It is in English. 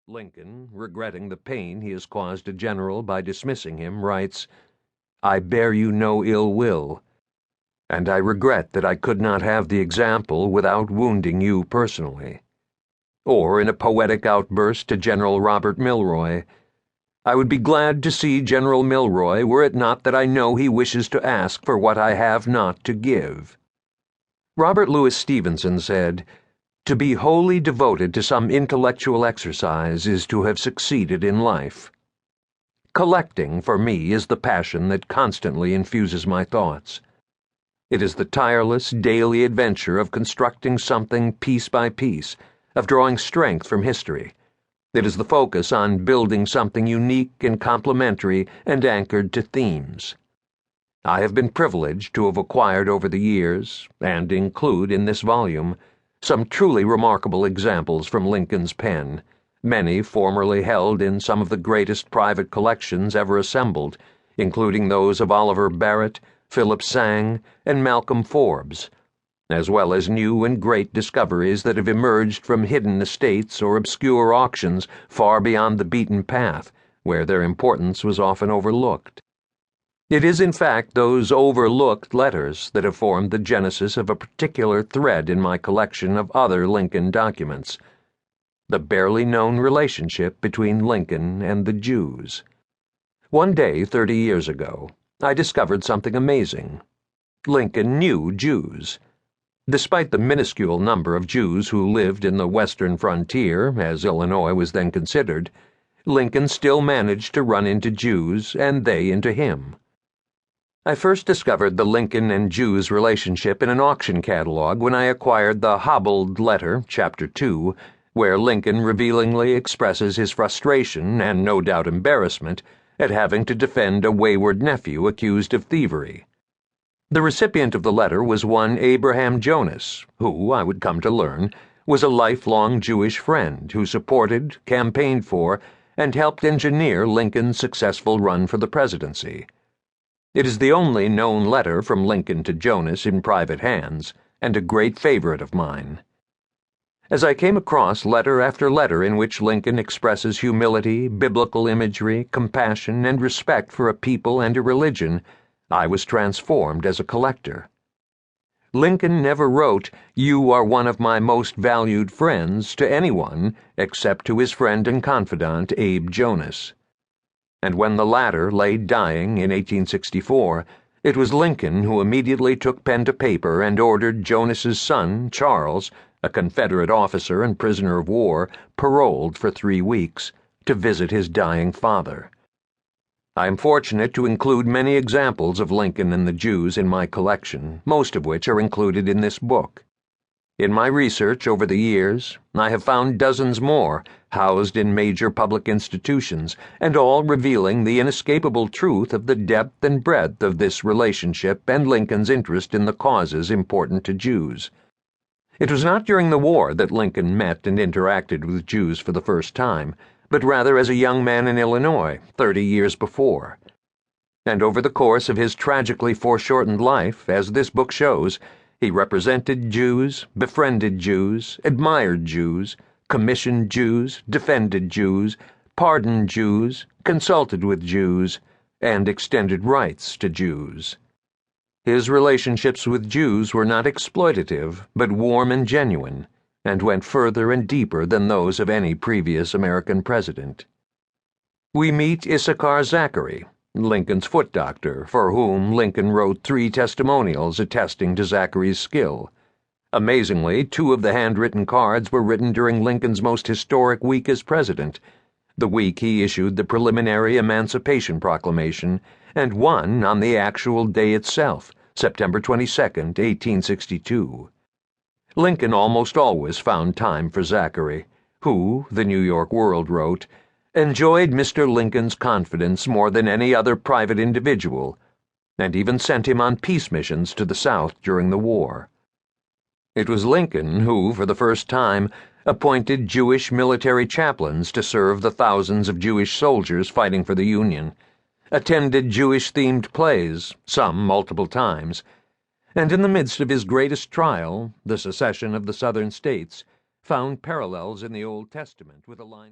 Lincoln, regretting the pain he has caused a general by dismissing him, writes, "I bear you no ill will, and I regret that I could not have the example without wounding you personally." Or in a poetic outburst to General Robert Milroy, "I would be glad to see General Milroy were it not that I know he wishes to ask for what I have not to give." Robert Louis Stevenson said, "To be wholly devoted to some intellectual exercise is to have succeeded in life." Collecting, for me, is the passion that constantly infuses my thoughts. It is the tireless, daily adventure of constructing something piece by piece, of drawing strength from history. It is the focus on building something unique and complementary and anchored to themes. I have been privileged to have acquired over the years, and include in this volume, some truly remarkable examples from Lincoln's pen, many formerly held in some of the greatest private collections ever assembled, including those of Oliver Barrett, Philip Sang, and Malcolm Forbes, as well as new and great discoveries that have emerged from hidden estates or obscure auctions far beyond the beaten path, where their importance was often overlooked. It is, in fact, those overlooked letters that have formed the genesis of a particular thread in my collection of other Lincoln documents: the barely known relationship between Lincoln and the Jews. One day, 30 years ago, I discovered something amazing. Lincoln knew Jews. Despite the minuscule number of Jews who lived in the western frontier, as Illinois was then considered, Lincoln still managed to run into Jews, and they into him. I first discovered the Lincoln and Jews relationship in an auction catalog when I acquired the Hobbled Letter, Chapter 2, where Lincoln revealingly expresses his frustration and no doubt embarrassment at having to defend a wayward nephew accused of thievery. The recipient of the letter was one Abraham Jonas, who, I would come to learn, was a lifelong Jewish friend who supported, campaigned for, and helped engineer Lincoln's successful run for the presidency. It is the only known letter from Lincoln to Jonas in private hands, and a great favorite of mine. As I came across letter after letter in which Lincoln expresses humility, biblical imagery, compassion, and respect for a people and a religion, I was transformed as a collector. Lincoln never wrote, "You are one of my most valued friends," to anyone except to his friend and confidant, Abe Jonas. And when the latter lay dying in 1864, it was Lincoln who immediately took pen to paper and ordered Jonas's son, Charles, a Confederate officer and prisoner of war, paroled for 3 weeks, to visit his dying father. I am fortunate to include many examples of Lincoln and the Jews in my collection, most of which are included in this book. In my research over the years, I have found dozens more, housed in major public institutions, and all revealing the inescapable truth of the depth and breadth of this relationship and Lincoln's interest in the causes important to Jews. It was not during the war that Lincoln met and interacted with Jews for the first time, but rather as a young man in Illinois, 30 years before. And over the course of his tragically foreshortened life, as this book shows, he represented Jews, befriended Jews, admired Jews, commissioned Jews, defended Jews, pardoned Jews, consulted with Jews, and extended rights to Jews. His relationships with Jews were not exploitative, but warm and genuine, and went further and deeper than those of any previous American president. We meet Issachar Zachary, Lincoln's foot doctor, for whom Lincoln wrote 3 testimonials attesting to Zachary's skill. Amazingly, 2 of the handwritten cards were written during Lincoln's most historic week as president, the week he issued the preliminary Emancipation Proclamation, and one on the actual day itself, September 22, 1862. Lincoln almost always found time for Zachary, who, the New York World wrote, enjoyed Mr. Lincoln's confidence more than any other private individual, and even sent him on peace missions to the South during the war. It was Lincoln who, for the first time, appointed Jewish military chaplains to serve the thousands of Jewish soldiers fighting for the Union, attended Jewish-themed plays, some multiple times, and in the midst of his greatest trial, the secession of the Southern states, found parallels in the Old Testament with a line